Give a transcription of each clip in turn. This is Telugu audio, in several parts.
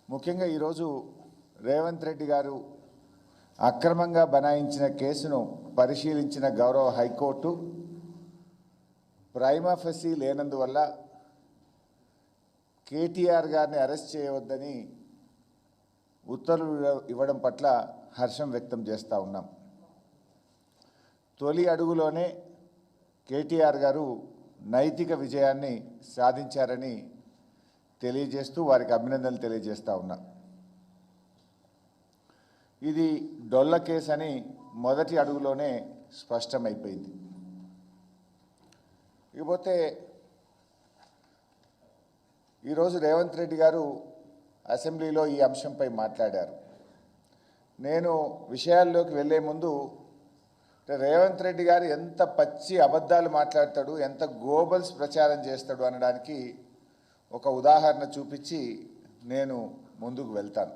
ముఖ్యంగా ఈరోజు రేవంత్ రెడ్డి గారు అక్రమంగా బనాయించిన కేసును పరిశీలించిన గౌరవ హైకోర్టు ప్రైమా ఫెసీ లేనందువల్ల కేటీఆర్ గారిని అరెస్ట్ చేయవద్దని ఉత్తర్వులు ఇవ్వడం పట్ల హర్షం వ్యక్తం చేస్తూ ఉన్నాం. తొలి అడుగులోనే కేటీఆర్ గారు నైతిక విజయాన్ని సాధించారని తెలియజేస్తూ వారికి అభినందనలు తెలియజేస్తూ ఉన్నా. ఇది డొల్ల కేసు అని మొదటి అడుగులోనే స్పష్టమైపోయింది. ఇకపోతే ఈరోజు రేవంత్ రెడ్డి గారు అసెంబ్లీలో ఈ అంశంపై మాట్లాడారు. నేను విషయాల్లోకి వెళ్ళే ముందు రేవంత్ రెడ్డి గారు ఎంత పచ్చి అబద్ధాలు మాట్లాడతాడు, ఎంత గోబల్స్ ప్రచారం చేస్తాడు అనడానికి ఒక ఉదాహరణ చూపించి నేను ముందుకు వెళ్తాను.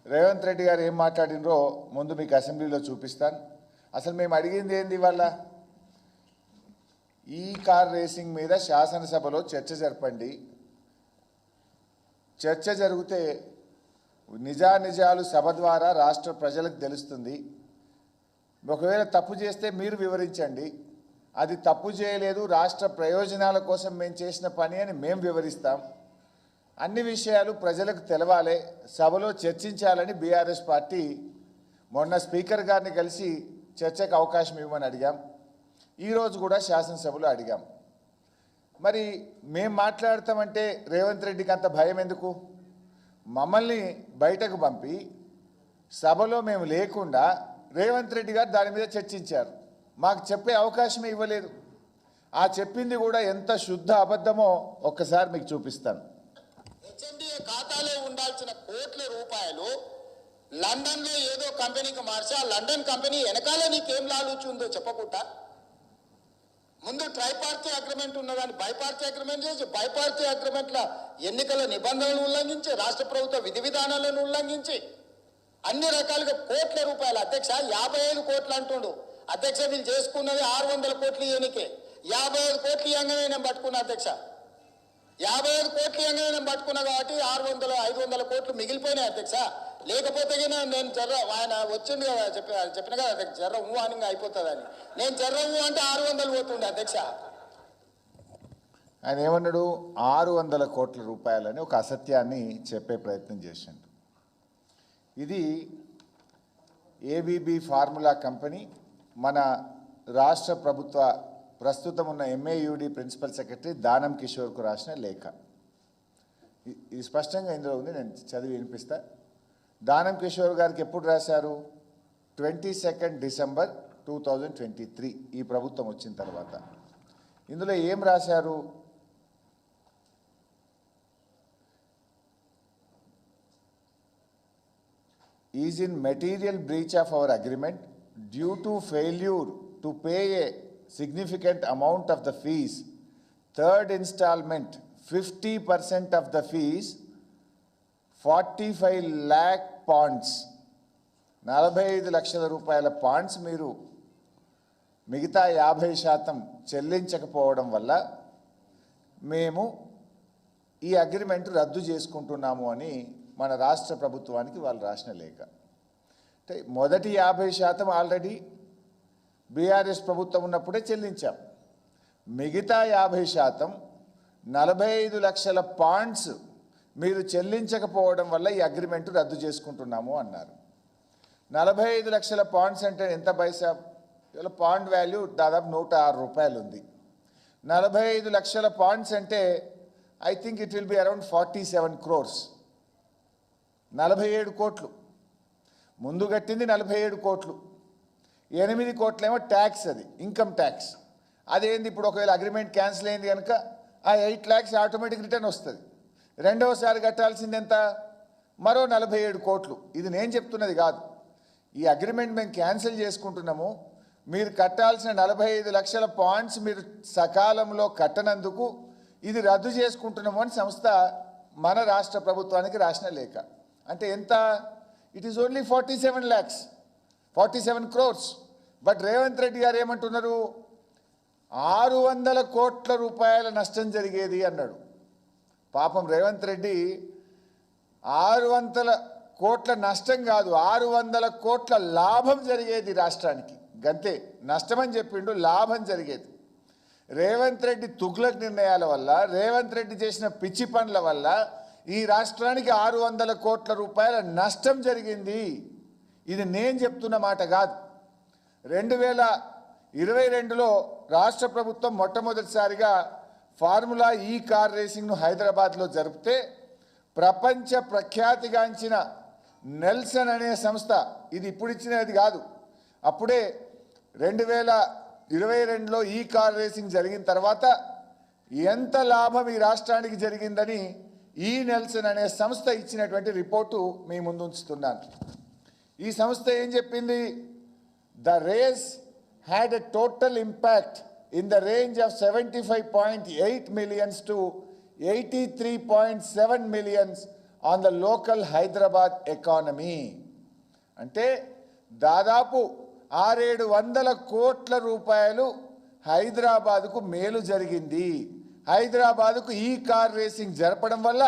రేవంత్ రెడ్డి గారు ఏం మాట్లాడినరో ముందు మీకు అసెంబ్లీలో చూపిస్తాను. అసలు మేము అడిగింది ఏంది? ఇవాళ ఈ కార్ రేసింగ్ మీద శాసనసభలో చర్చ జరపండి. చర్చ జరిగితే నిజానిజాలు సభ ద్వారా రాష్ట్ర ప్రజలకు తెలుస్తుంది. ఒకవేళ తప్పు చేస్తే మీరు వివరించండి. అది తప్పు చేయలేదు, రాష్ట్ర ప్రయోజనాల కోసం మేము చేసిన పని అని మేము వివరిస్తాం. అన్ని విషయాలు ప్రజలకు తెలవాలి, సభలో చర్చించాలని బీఆర్ఎస్ పార్టీ మొన్న స్పీకర్ గారిని కలిసి చర్చకు అవకాశం ఇవ్వమని అడిగాం. ఈరోజు కూడా శాసనసభలో అడిగాం. మరి మేము మాట్లాడతామంటే రేవంత్ రెడ్డికి అంత భయం ఎందుకు? మమ్మల్ని బయటకు పంపి సభలో మేము లేకుండా రేవంత్ రెడ్డి గారు దాని మీద చర్చించారు. మాకు చెప్పే అవకాశమే ఇవ్వలేదు. ఆ చెప్పింది కూడా ఎంత శుద్ధ అబద్ధమో ఒక్కసారి మీకు చూపిస్తాను. హెచ్ఎండిఏ ఖాతాలో ఉండాల్సిన కోట్ల రూపాయలు లండన్లో ఏదో కంపెనీకి మార్చి ఆ లండన్ కంపెనీ వెనకాల నీకేం లాలూచి ఉందో చెప్పకుండా ముందు ట్రైపార్టీ అగ్రిమెంట్ ఉన్నదాన్ని బైపార్టీ అగ్రిమెంట్ చేసి బైపార్టీ అగ్రిమెంట్ల ఎన్నికల నిబంధనలను ఉల్లంఘించి రాష్ట్ర ప్రభుత్వ విధి విధానాలను ఉల్లంఘించి అన్ని రకాలుగా కోట్ల రూపాయలు అధ్యక్ష 55 కోట్లు అంటుండు. అధ్యక్ష వీళ్ళు చేసుకున్నది 600 కోట్లు ఎన్నికే 55 కోట్లు ఇవ్వగానే నేను పట్టుకున్నా. అధ్యక్ష 55 కోట్లు ఇవ్వగానే నేను పట్టుకున్నా కాబట్టి 500 కోట్లు మిగిలిపోయినాయి. అధ్యక్ష లేకపోతే నేను ఆయన వచ్చింది కదా చెప్పిన కదా అధ్యక్ష అని అయిపోతుందని నేను అంటే 600 పోతుండే. అధ్యక్ష ఆయన ఏమన్నాడు? 600 కోట్ల రూపాయలని ఒక అసత్యాన్ని చెప్పే ప్రయత్నం చేసిండు. ఇది ఏబీబీ ఫార్ములా కంపెనీ మన రాష్ట్ర ప్రభుత్వ ప్రస్తుతం ఉన్న ఎంఏయుడి ప్రిన్సిపల్ సెక్రటరీ దానం కిషోర్కు రాసిన లేఖ. ఇది స్పష్టంగా ఇందులో ఉంది, నేను చదివి వినిపిస్తా. దానం కిషోర్ గారికి ఎప్పుడు రాశారు? 22 డిసెంబర్ 2023 ఈ ప్రభుత్వం వచ్చిన తర్వాత. ఇందులో ఏం రాశారు? is in material breach of our agreement due to failure to pay a significant amount of the fees. Third installment 50% of the fees 45 lakh pounds 45 లక్షల రూపాయల పాండ్స్ మీరు మిగతా 50% చెల్లించకపోవడం వల్ల మేము ఈ అగ్రిమెంట్ రద్దు చేసుకుంటున్నాము అని మన రాష్ట్ర ప్రభుత్వానికి వాళ్ళు రాసిన లేఖ. అంటే మొదటి 50% ఆల్రెడీ బీఆర్ఎస్ ప్రభుత్వం ఉన్నప్పుడే చెల్లించాం. మిగతా 50% 45 లక్షల పాండ్స్ మీరు చెల్లించకపోవడం వల్ల ఈ అగ్రిమెంట్ రద్దు చేసుకుంటున్నాము అన్నారు. 45 లక్షల పాండ్స్ అంటే ఎంత పైసా? ఇలా పాండ్ వాల్యూ దాదాపు 106 రూపాయలు ఉంది. 45 లక్షల పాండ్స్ అంటే I think it will be around 47 crores. 47 కోట్లు ముందు కట్టింది. 47 కోట్లు 8 కోట్లేమో ట్యాక్స్, అది ఇన్కమ్ ట్యాక్స్. అదేంది? ఇప్పుడు ఒకవేళ అగ్రిమెంట్ క్యాన్సిల్ అయింది కనుక ఆ 8 lakhs ఆటోమేటిక్ రిటర్న్ వస్తుంది. రెండవసారి కట్టాల్సింది ఎంత? మరో 47 కోట్లు. ఇది నేను చెప్తున్నది కాదు. ఈ అగ్రిమెంట్ మేము క్యాన్సిల్ చేసుకుంటున్నాము, మీరు కట్టాల్సిన 45 లక్షల పాయింట్స్ మీరు సకాలంలో కట్టనందుకు ఇది రద్దు చేసుకుంటున్నాము అని సంస్థ మన రాష్ట్ర ప్రభుత్వానికి రాసిన లేఖ. అంటే ఎంత? It is only 47 lakhs, 47 crores. But Revanth Reddy గారు ఏమంటున్నారు? 600 కోట్ల రూపాయల నష్టం జరిగేది అన్నాడు. పాపం రేవంత్ రెడ్డి 600 కోట్ల నష్టం కాదు, 600 కోట్ల లాభం జరిగేది రాష్ట్రానికి. గంతే, నష్టమని చెప్పిండు, లాభం జరిగేది. రేవంత్ రెడ్డి తుగ్లక్ నిర్ణయాల వల్ల, రేవంత్ రెడ్డి చేసిన పిచ్చి పనుల వల్ల ఈ రాష్ట్రానికి 600 కోట్ల రూపాయల నష్టం జరిగింది. ఇది నేను చెప్తున్న మాట కాదు. 2022లో రాష్ట్ర ప్రభుత్వం మొట్టమొదటిసారిగా ఫార్ములా ఈ కార్ రేసింగ్ను హైదరాబాద్లో జరిపితే ప్రపంచ ప్రఖ్యాతిగాంచిన నెల్సన్ అనే సంస్థ, ఇది ఇప్పుడు ఇచ్చినది కాదు, అప్పుడే 2022లో ఈ కార్ రేసింగ్ జరిగిన తర్వాత ఎంత లాభం ఈ రాష్ట్రానికి జరిగిందని ఈ నెల్సన్ అనే సంస్థ ఇచ్చినటువంటి రిపోర్టు మీ ముందు ఉంచుతున్నాను. ఈ సంస్థ ఏం చెప్పింది? The race had a total impact in the range of 75.8 millions to 83.7 millions on the local Hyderabad economy. అంటే దాదాపు 600 కోట్ల రూపాయలు హైదరాబాదుకు మేలు జరిగింది. హైదరాబాదుకు ఈ కార్ రేసింగ్ జరపడం వల్ల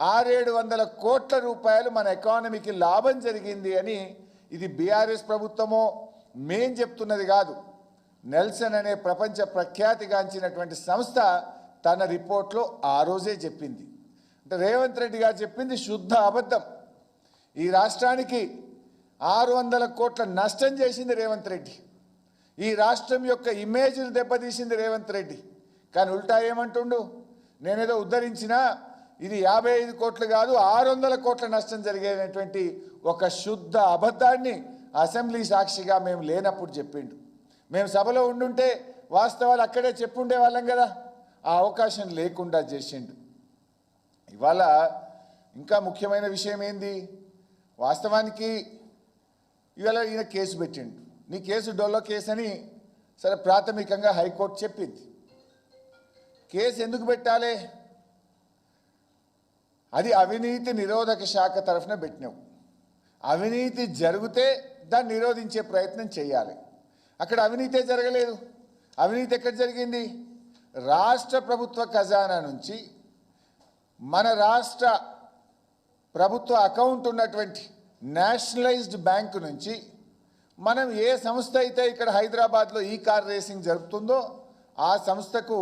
600 కోట్ల రూపాయలు మన ఎకానమీకి లాభం జరిగింది అని ఇది బీఆర్ఎస్ ప్రభుత్వమో మేం చెప్తున్నది కాదు. నెల్సన్ అనే ప్రపంచ ప్రఖ్యాతిగాంచినటువంటి సంస్థ తన రిపోర్ట్లో ఆ రోజే చెప్పింది. అంటే రేవంత్ రెడ్డి గారు చెప్పింది శుద్ధ అబద్ధం. ఈ రాష్ట్రానికి 600 కోట్ల నష్టం చేసింది రేవంత్ రెడ్డి. ఈ రాష్ట్రం యొక్క ఇమేజ్ని దెబ్బతీసింది రేవంత్ రెడ్డి. కానీ ఉల్టా ఏమంటుండు? నేనేదో ఉద్ధరించినా, ఇది 55 కోట్లు కాదు 600 కోట్ల నష్టం జరిగేటువంటి ఒక శుద్ధ అబద్ధాన్ని అసెంబ్లీ సాక్షిగా మేము లేనప్పుడు చెప్పిండు. మేము సభలో ఉండుంటే వాస్తవాలు అక్కడే చెప్పుండే వాళ్ళం కదా. ఆ అవకాశం లేకుండా చేసిండు. ఇవాళ ఇంకా ముఖ్యమైన విషయం ఏంది? వాస్తవానికి ఇవాళ ఈయన కేసు పెట్టిండు. నీ కేసు డొల్లో కేసు అని సరే ప్రాథమికంగా హైకోర్టు చెప్పింది. కేసు ఎందుకు పెట్టాలి? అది అవినీతి నిరోధక శాఖ తరఫున పెట్టినావు. అవినీతి జరిగితే దాన్ని నిరోధించే ప్రయత్నం చేయాలి. అక్కడ అవినీతే జరగలేదు. అవినీతి ఎక్కడ జరిగింది? రాష్ట్ర ప్రభుత్వ ఖజానా నుంచి మన రాష్ట్ర ప్రభుత్వ అకౌంట్ ఉన్నటువంటి నేషనలైజ్డ్ బ్యాంకు నుంచి మనం ఏ సంస్థ అయితే ఇక్కడ హైదరాబాద్లో ఈ కార్ రేసింగ్ జరుపుతుందో ఆ సంస్థకు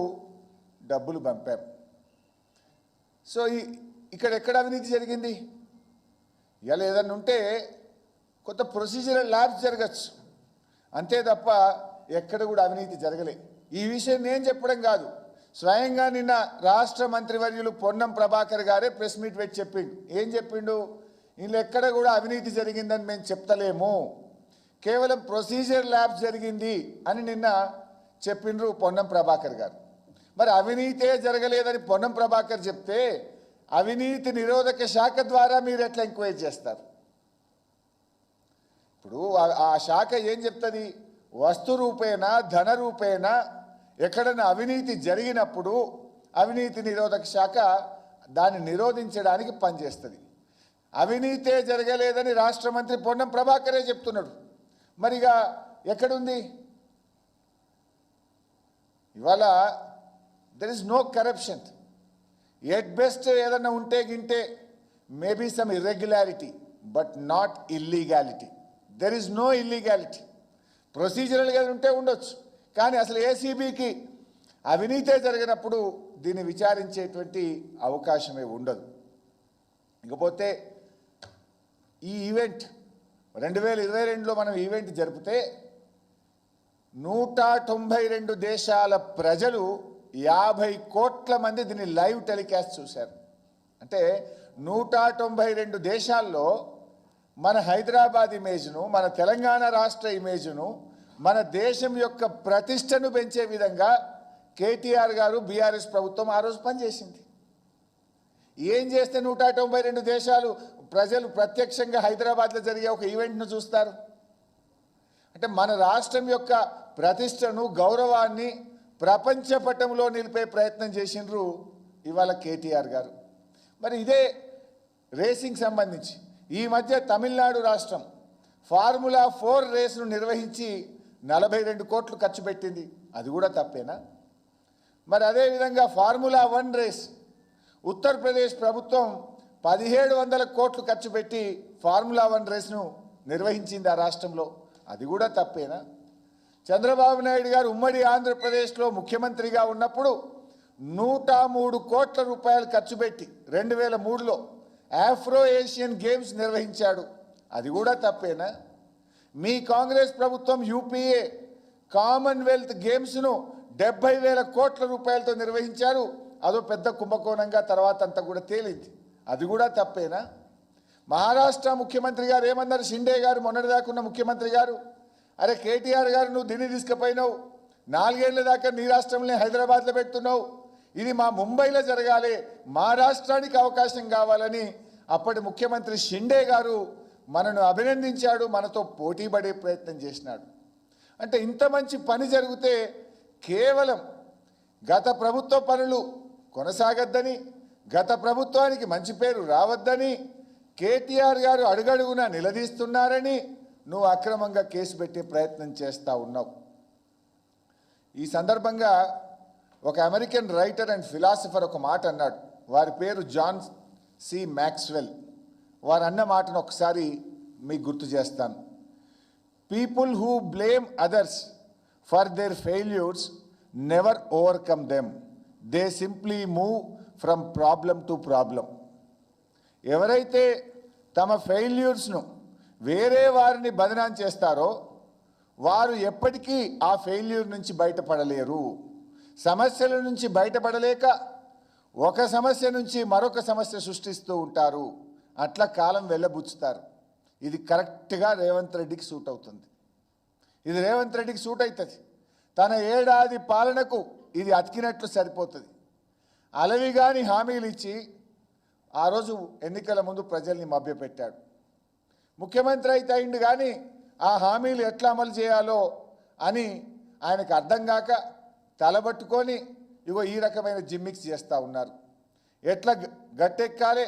డబ్బులు పంపాం. సో ఇక్కడ ఎక్కడ అవినీతి జరిగింది? ఇలా ఏదన్నా ఉంటే కొత్త ప్రొసీజరల్ ల్యాబ్స్ జరగచ్చు, అంతే తప్ప ఎక్కడ కూడా అవినీతి జరగలే. ఈ విషయం నేను చెప్పడం కాదు, స్వయంగా నిన్న రాష్ట్ర మంత్రివర్యులు పొన్నం ప్రభాకర్ గారే ప్రెస్ మీట్ పెట్టి చెప్పిండు. ఏం చెప్పిండు? వీళ్ళు ఎక్కడ కూడా అవినీతి జరిగిందని మేము చెప్తలేము, కేవలం ప్రొసీజర్ ల్యాబ్స్ జరిగింది అని నిన్న చెప్పిండ్రు పొన్నం ప్రభాకర్ గారు. మరి అవినీతే జరగలేదని పొన్నం ప్రభాకర్ చెప్తే అవినీతి నిరోధక శాఖ ద్వారా మీరు ఎట్లా ఎంక్వైరీ చేస్తారు? ఇప్పుడు ఆ శాఖ ఏం చెప్తుంది? వస్తు రూపేణ ధన రూపేణ ఎక్కడైనా అవినీతి జరిగినప్పుడు అవినీతి నిరోధక శాఖ దాన్ని నిరోధించడానికి పనిచేస్తుంది. అవినీతే జరగలేదని రాష్ట్ర మంత్రి పొన్నం ప్రభాకరే చెప్తున్నాడు. మరిగా ఎక్కడుంది? ఇవాళ there is no corruption. At best ఏదన్నా ఉంటే గింటే maybe some irregularity but not illegality. There is no illegality. ప్రొసీజరల్గా ఉంటే ఉండొచ్చు, కానీ అసలు ఏసీబీకి అవినీతే జరిగినప్పుడు దీన్ని విచారించేటువంటి అవకాశమే ఉండదు. ఇకపోతే ఈ ఈవెంట్ 2022లో మనం ఈవెంట్ జరిపితే 192 దేశాల ప్రజలు 50 కోట్ల మంది దీన్ని లైవ్ టెలికాస్ట్ చూశారు. అంటే 192 దేశాల్లో మన హైదరాబాద్ ఇమేజ్ను, మన తెలంగాణ రాష్ట్ర ఇమేజ్ను, మన దేశం యొక్క ప్రతిష్టను పెంచే విధంగా కేటీఆర్ గారు బీఆర్ఎస్ ప్రభుత్వం ఆ రోజు పనిచేసింది. ఏం చేస్తే 192 దేశాలు ప్రజలు ప్రత్యక్షంగా హైదరాబాద్లో జరిగే ఒక ఈవెంట్ను చూస్తారు? అంటే మన రాష్ట్రం యొక్క ప్రతిష్టను, గౌరవాన్ని ప్రపంచ పటంలో నిలిపే ప్రయత్నం చేసిండ్రు ఇవాళ కేటీఆర్ గారు. మరి ఇదే రేసింగ్ సంబంధించి ఈ మధ్య తమిళనాడు రాష్ట్రం ఫార్ములా 4 రేసును నిర్వహించి 42 కోట్లు ఖర్చు పెట్టింది. అది కూడా తప్పేనా? మరి అదేవిధంగా ఫార్ములా 1 రేస్ ఉత్తరప్రదేశ్ ప్రభుత్వం 1700 కోట్లు ఖర్చు పెట్టి ఫార్ములా 1 రేస్ను నిర్వహించింది ఆ రాష్ట్రంలో. అది కూడా తప్పేనా? చంద్రబాబు నాయుడు గారు ఉమ్మడి ఆంధ్రప్రదేశ్లో ముఖ్యమంత్రిగా ఉన్నప్పుడు 103 కోట్ల రూపాయలు ఖర్చు పెట్టి 2003లో ఆఫ్రో ఏషియన్ గేమ్స్ నిర్వహించాడు. అది కూడా తప్పేనా? మీ కాంగ్రెస్ ప్రభుత్వం యూపీఏ కామన్వెల్త్ గేమ్స్ను 70,000 కోట్ల రూపాయలతో నిర్వహించారు. అదో పెద్ద కుంభకోణంగా తర్వాత అంతా కూడా తేలింది. అది కూడా తప్పేనా? మహారాష్ట్ర ముఖ్యమంత్రి గారు ఏమన్నారు? షిండే గారు మొన్నటిదాకున్న ముఖ్యమంత్రి గారు, అరే కేటీఆర్ గారు నువ్వు ఢిల్లీ తీసుకుపోయినావు, 4 ఏళ్ల దాకా నీ రాష్ట్రంలో హైదరాబాద్లో పెడుతున్నావు, ఇది మా ముంబైలో జరగాలి, మా రాష్ట్రానికి అవకాశం కావాలని అప్పటి ముఖ్యమంత్రి షిండే గారు మనను అభినందించాడు, మనతో పోటీ పడే ప్రయత్నం చేసినాడు. అంటే ఇంత మంచి పని జరిగితే కేవలం గత ప్రభుత్వ పనులు కొనసాగద్దని, గత ప్రభుత్వానికి మంచి పేరు రావద్దని కేటీఆర్ గారు అడుగడుగునా నిలదీస్తున్నారని నువ్వు అక్రమంగా కేసు పెట్టే ప్రయత్నం చేస్తూ ఉన్నావు. ఈ సందర్భంగా ఒక అమెరికన్ రైటర్ అండ్ ఫిలాసఫర్ ఒక మాట అన్నాడు. వారి పేరు జాన్ సి మ్యాక్స్వెల్. వారు అన్న మాటను ఒకసారి మీకు గుర్తు చేస్తాను. People who blame others for their failures never overcome them, they simply move from problem to problem. ఎవరైతే తమ ఫెయిల్యూర్స్ను వేరే వారిని బదనాం చేస్తారో వారు ఎప్పటికీ ఆ ఫెయిల్యూర్ నుంచి బయటపడలేరు. సమస్యల నుంచి బయటపడలేక ఒక సమస్య నుంచి మరొక సమస్య సృష్టిస్తూ ఉంటారు. అట్లా కాలం వెళ్ళబుచ్చుతారు. ఇది కరెక్ట్గా రేవంత్ రెడ్డికి సూట్ అవుతుంది. ఇది రేవంత్ రెడ్డికి సూట్ అవుతుంది. తన ఏడాది పాలనకు ఇది అతికినట్లు సరిపోతుంది. అలవిగాని హామీలు ఇచ్చి ఆ రోజు ఎన్నికల ముందు ప్రజల్ని మభ్యపెట్టాడు. ముఖ్యమంత్రి అయితే అయిండు కానీ ఆ హామీలు ఎట్లా అమలు చేయాలో అని ఆయనకు అర్థం కాక తలబట్టుకొని ఇగో ఈ రకమైన జిమ్మిక్స్ చేస్తూ ఉన్నారు. ఎట్లా గట్టెక్కాలి,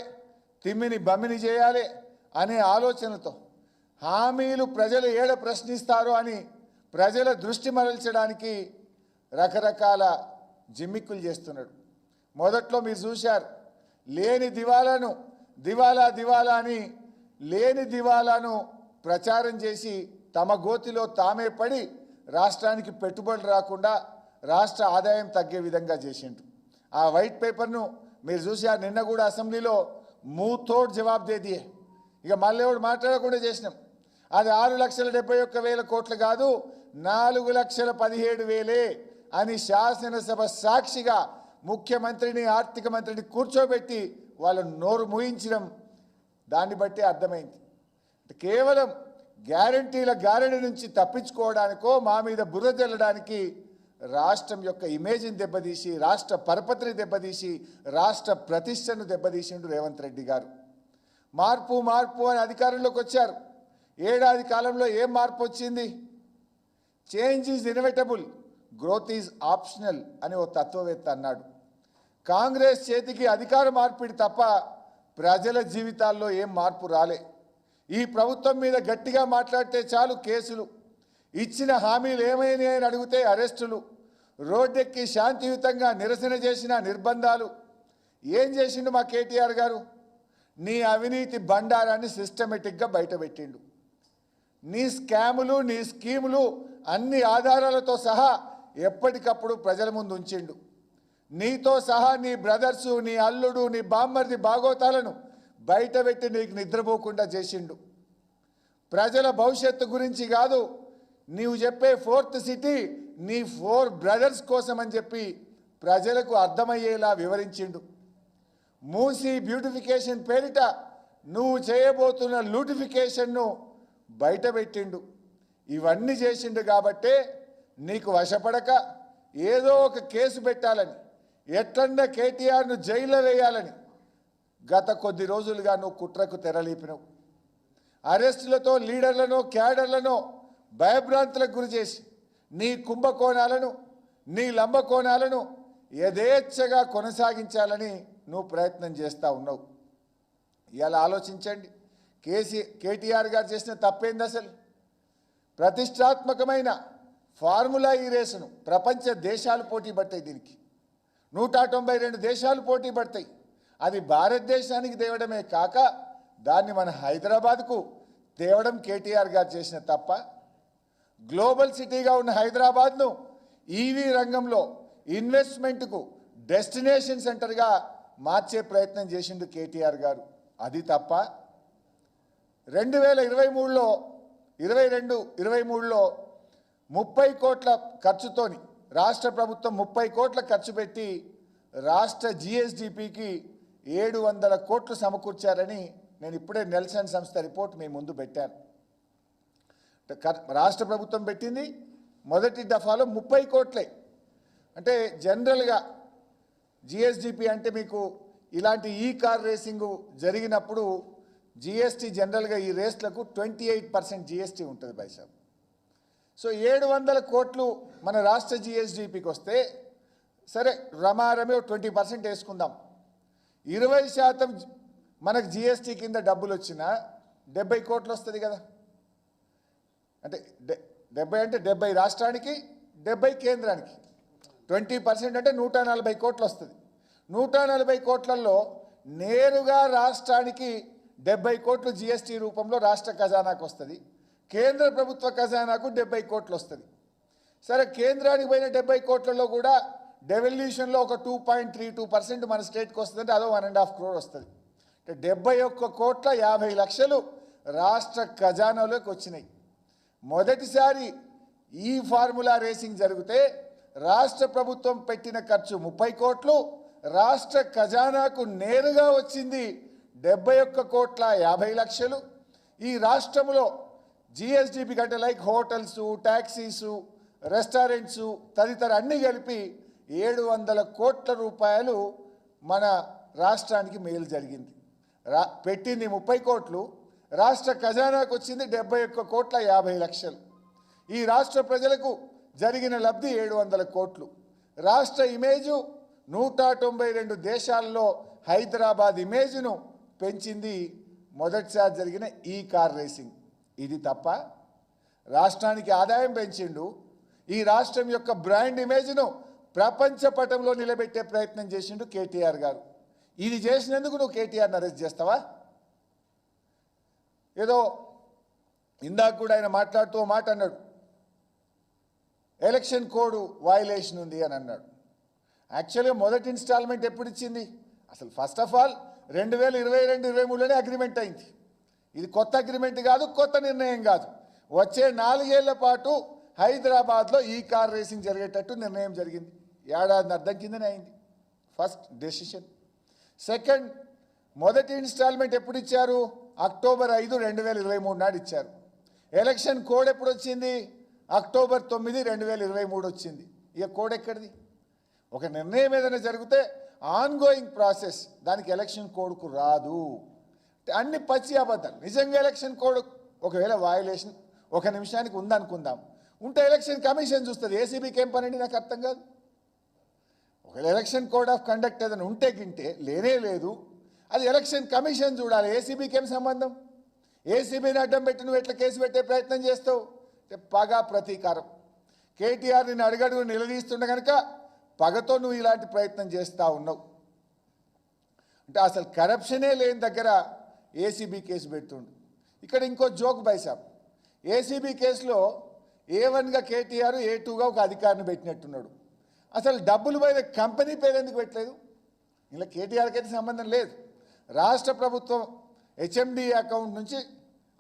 తిమ్మిని బమ్మిని చేయాలి అనే ఆలోచనతో హామీలు ప్రజలు ఏడ ప్రశ్నిస్తారో అని ప్రజల దృష్టి మరల్చడానికి రకరకాల జిమ్మిక్కులు చేస్తున్నాడు. మొదట్లో మీరు చూశారు, లేని దివాలాను దివాలా దివాలా అని లేని దివాలాను ప్రచారం చేసి తమ గోతిలో తామే పడి రాష్ట్రానికి పెట్టుబడులు రాకుండా రాష్ట్ర ఆదాయం తగ్గే విధంగా చేసిండు. ఆ వైట్ పేపర్ను మీరు చూశారు. నిన్న కూడా అసెంబ్లీలో మూతోడ్ జవాబు దేదియే. ఇక మళ్ళీ ఎవడు మాట్లాడకుండా చేసినాం. అది 6,71,000 కోట్లు కాదు, 4,17,000 అని శాసనసభ సాక్షిగా ముఖ్యమంత్రిని ఆర్థిక మంత్రిని కూర్చోబెట్టి వాళ్ళను నోరు మూయించడం. దాన్ని బట్టి అర్థమైంది కేవలం గ్యారంటీల గారడి నుంచి తప్పించుకోవడానికో మా మీద బుర్ర జల్లడానికి రాష్ట్రం యొక్క ఇమేజ్ని దెబ్బతీసి, రాష్ట్ర పరపతిని దెబ్బతీసి, రాష్ట్ర ప్రతిష్టను దెబ్బతీసిండు రేవంత్ రెడ్డి గారు. మార్పు మార్పు అని అధికారంలోకి వచ్చారు. ఏడాది కాలంలో ఏం మార్పు వచ్చింది? Change is inevitable, growth is optional అని ఓ తత్వవేత్త అన్నాడు. కాంగ్రెస్ చేతికి అధికార మార్పిడి తప్ప ప్రజల జీవితాల్లో ఏం మార్పు రాలే. ఈ ప్రభుత్వం మీద గట్టిగా మాట్లాడితే చాలు కేసులు, ఇచ్చిన హామీలు ఏమైనాయి అని అడిగితే అరెస్టులు, రోడ్డెక్కి శాంతియుతంగా నిరసన చేసిన నిర్బంధాలు. ఏం చేసిండు మా కేటీఆర్ గారు? నీ అవినీతి బండారాన్ని సిస్టమేటిక్గా బయటపెట్టిండు. నీ స్కాములు, నీ స్కీములు అన్ని ఆధారాలతో సహా ఎప్పటికప్పుడు ప్రజల ముందు ఉంచిండు. నీతో సహా నీ బ్రదర్సు, నీ అల్లుడు, నీ బామ్మర్ది బాగోతాలను బయటపెట్టి నీకు నిద్రపోకుండా చేసిండు. ప్రజల భవిష్యత్తు గురించి కాదు, నీవు చెప్పే 4th సిటీ నీ 4 బ్రదర్స్ కోసం అని చెప్పి ప్రజలకు అర్థమయ్యేలా వివరించిండు. మూసీ బ్యూటిఫికేషన్ పేరిట నువ్వు చేయబోతున్న లూటిఫికేషన్ను బయటపెట్టిండు. ఇవన్నీ చేసిండు కాబట్టే నీకు వశపడక ఏదో ఒక కేసు పెట్టాలని, ఎట్లన్నా కేటీఆర్ను జైల్లో వేయాలని గత కొద్ది రోజులుగా నువ్వు కుట్రకు తెరలేపినవు. అరెస్టులతో లీడర్లను, క్యాడర్లను భయభ్రాంతులకు గురి చేసి నీ కుంభకోణాలను, నీ లంబకోణాలను యథేచ్ఛగా కొనసాగించాలని నువ్వు ప్రయత్నం చేస్తూ ఉన్నావు. ఇవాళ ఆలోచించండి, కేటీఆర్ గారు చేసిన తప్పేంది? అసలు ప్రతిష్టాత్మకమైన ఫార్ములా ఈ రేసును ప్రపంచ దేశాలు పోటీ పడతాయి. దీనికి 192 దేశాలు పోటీ పడతాయి. అది భారతదేశానికి తేవడమే కాక దాన్ని మన హైదరాబాద్కు తేవడం కేటీఆర్ గారు చేసిన తప్ప. గ్లోబల్ సిటీగా ఉన్న హైదరాబాద్ను ఈవీ రంగంలో ఇన్వెస్ట్మెంట్కు డెస్టినేషన్ సెంటర్గా మార్చే ప్రయత్నం చేసిండు కేటీఆర్ గారు. అది తప్ప 2023లో 22-23లో 30 కోట్ల ఖర్చుతోని రాష్ట్ర ప్రభుత్వం 30 కోట్ల ఖర్చు పెట్టి రాష్ట్ర జిఎస్డిపికి 700 కోట్లు సమకూర్చారని నేను ఇప్పుడే నెల్సన్ సంస్థ రిపోర్ట్ మీ ముందు పెట్టాను. రాష్ట్ర ప్రభుత్వం పెట్టింది మొదటి దఫాలో 30 కోట్లే. అంటే జనరల్గా జిఎస్డిపి అంటే మీకు ఇలాంటి ఈ కార్ రేసింగ్ జరిగినప్పుడు జిఎస్టీ జనరల్గా ఈ రేస్లకు 28% జిఎస్టీ ఉంటుంది బైసాబ్. సో 700 కోట్లు మన రాష్ట్ర జిఎస్డిపికి వస్తే సరే రమారమే 20% వేసుకుందాం. 20% మనకు జిఎస్టీ కింద డబ్బులు వచ్చినా 70 కోట్లు వస్తుంది కదా. అంటే 70 అంటే 70 రాష్ట్రానికి 70 కేంద్రానికి 20% అంటే 140 కోట్లు వస్తుంది. 140 కోట్లలో నేరుగా రాష్ట్రానికి 70 కోట్లు జిఎస్టీ రూపంలో రాష్ట్ర ఖజానాకు వస్తుంది. కేంద్ర ప్రభుత్వ ఖజానాకు 70 కోట్లు వస్తుంది. సరే కేంద్రానికి పోయిన 70 కోట్లలో కూడా డెవల్యూషన్లో ఒక 2.32% మన స్టేట్కి వస్తుందంటే అదో 1.5 crore వస్తుంది. అంటే 71 కోట్ల 50 లక్షలు రాష్ట్ర ఖజానాలోకి వచ్చినాయి. మొదటిసారి ఈ ఫార్ములా రేసింగ్ జరిగితే రాష్ట్ర ప్రభుత్వం పెట్టిన ఖర్చు 30 కోట్లు, రాష్ట్ర ఖజానాకు నేరుగా వచ్చింది 71 కోట్ల 50 లక్షలు. ఈ రాష్ట్రంలో జిఎస్డిపి కంటే లైక్ హోటల్స్, ట్యాక్సీసు, రెస్టారెంట్సు తదితర అన్నీ కలిపి 700 కోట్ల రూపాయలు మన రాష్ట్రానికి మేలు జరిగింది. పెట్టింది 30 కోట్లు, రాష్ట్ర ఖజానాకు వచ్చింది 71 కోట్ల 50 లక్షలు. ఈ రాష్ట్ర ప్రజలకు జరిగిన లబ్ధి 700 కోట్లు. రాష్ట్ర ఇమేజు 192 దేశాల్లో హైదరాబాద్ ఇమేజ్ను పెంచింది మొదటిసారి జరిగిన ఈ కార్ రేసింగ్. ఇది తప్ప రాష్ట్రానికి ఆదాయం పెంచిండు. ఈ రాష్ట్రం యొక్క బ్రాండ్ ఇమేజ్ను ప్రపంచ పటంలో నిలబెట్టే ప్రయత్నం చేసిండు కేటీఆర్ గారు. ఇది చేసినందుకు నువ్వు కేటీఆర్ని అరెస్ట్ చేస్తావా? ఏదో ఇందాక కూడా ఆయన మాట్లాడుతూ మాట అన్నాడు, ఎలక్షన్ కోడ్ వయలేషన్ ఉంది అని అన్నాడు. యాక్చువల్గా మొదటి ఇన్స్టాల్మెంట్ ఎప్పుడు ఇచ్చింది? అసలు ఫస్ట్ ఆఫ్ ఆల్ 2022-23లోనే అగ్రిమెంట్ అయింది. ఇది కొత్త అగ్రిమెంట్ కాదు, కొత్త నిర్ణయం కాదు. వచ్చే 4 ఏళ్ల పాటు హైదరాబాద్లో ఈ కార్ రేసింగ్ జరిగేటట్టు నిర్ణయం జరిగింది. ఏడాది అర్థం కిందనే అయింది ఫస్ట్ డెసిషన్. సెకండ్, మొదటి ఇన్స్టాల్మెంట్ ఎప్పుడు ఇచ్చారు? అక్టోబర్ 5, 2023 నాడు ఇచ్చారు. ఎలక్షన్ కోడ్ ఎప్పుడు వచ్చింది? అక్టోబర్ 9, 2023 వచ్చింది. ఇక కోడ్ ఎక్కడిది? ఒక నిర్ణయం ఏదైనా జరిగితే ఆన్గోయింగ్ ప్రాసెస్, దానికి ఎలక్షన్ కోడ్కు రాదు. అన్ని పచ్చి అబద్ధాలు. నిజంగా ఎలక్షన్ కోడ్ ఒకవేళ వయలేషన్ 1 నిమిషానికి ఉందనుకుందాం, ఉంటే ఎలక్షన్ కమిషన్ చూస్తుంది. ఏసీబీకి ఏం పనండి నాకు అర్థం కాదు. ఒకవేళ ఎలక్షన్ కోడ్ ఆఫ్ కండక్ట్ ఏదైనా ఉంటే గింటే లేనే లేదు, అది ఎలక్షన్ కమిషన్ చూడాలి. ఏసీబీకి ఏం సంబంధం? ఏసీబీని అడ్డం పెట్టి నువ్వు ఎట్లా కేసు పెట్టే ప్రయత్నం చేస్తావు? పగ ప్రతీకారం. కేటీఆర్ నిన్ను అడుగడుగు నిలదీస్తుండే కనుక పగతో నువ్వు ఇలాంటి ప్రయత్నం చేస్తూ ఉన్నావు. అంటే అసలు కరప్షనే లేని దగ్గర ఏసీబీ కేసు పెడుతుండు. ఇక్కడ ఇంకో జోక్ బైసాబ్, ఏసీబీ కేసులో A1గా కేటీఆర్, A2గా ఒక అధికారిని పెట్టినట్టున్నాడు. అసలు డబ్బులు పోయిన కంపెనీ పేరు ఎందుకు పెట్టలేదు? ఇలా కేటీఆర్కి అయితే సంబంధం లేదు. రాష్ట్ర ప్రభుత్వం హెచ్ఎండి అకౌంట్ నుంచి